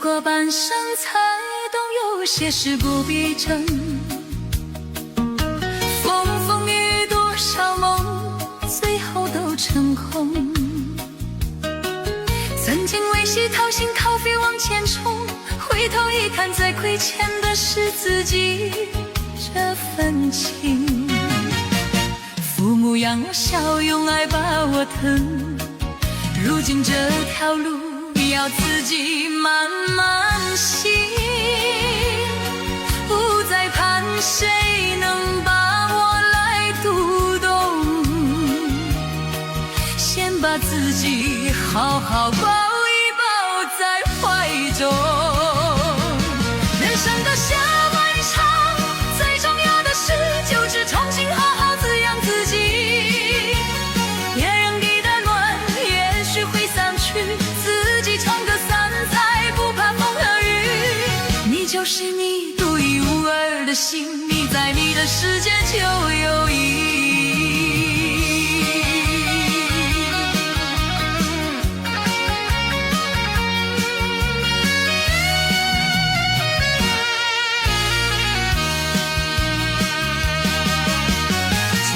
过半生才懂，有些事不必争。风风雨雨多少梦，最后都成空。曾经为戏掏心掏肺往前冲，回头一看，最亏欠的是自己这份情。父母养我小，用爱把我疼，如今这条路要自己慢慢行，不再盼谁能把我来读懂，先把自己好好抱一抱在怀中。人生的下半场，最重要的事就是重新好好滋养自己。别人给的暖也许会散去，自己撑个伞才不怕风和雨。你就是你独一无二的心，你在你的世界就有意义。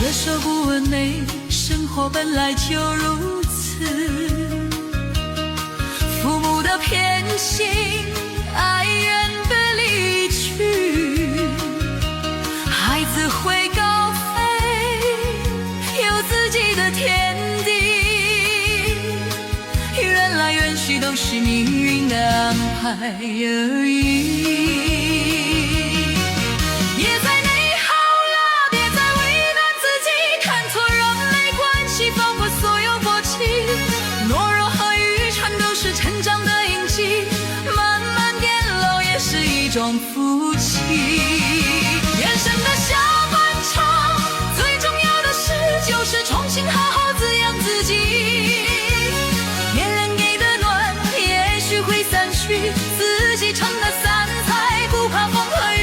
接受不完美，生活本来就如此。父母的偏心，爱远的离去，孩子会高飞，有自己的天地。缘来缘去都是命运的安排而已。一种福气，人生的下半场，最重要的事就是重新好好滋养自己。别人给的暖也许会散去，自己撑的伞才不怕风和雨。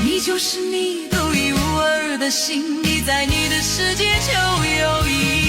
你就是你独一无二的心，你在你的世界就有意义。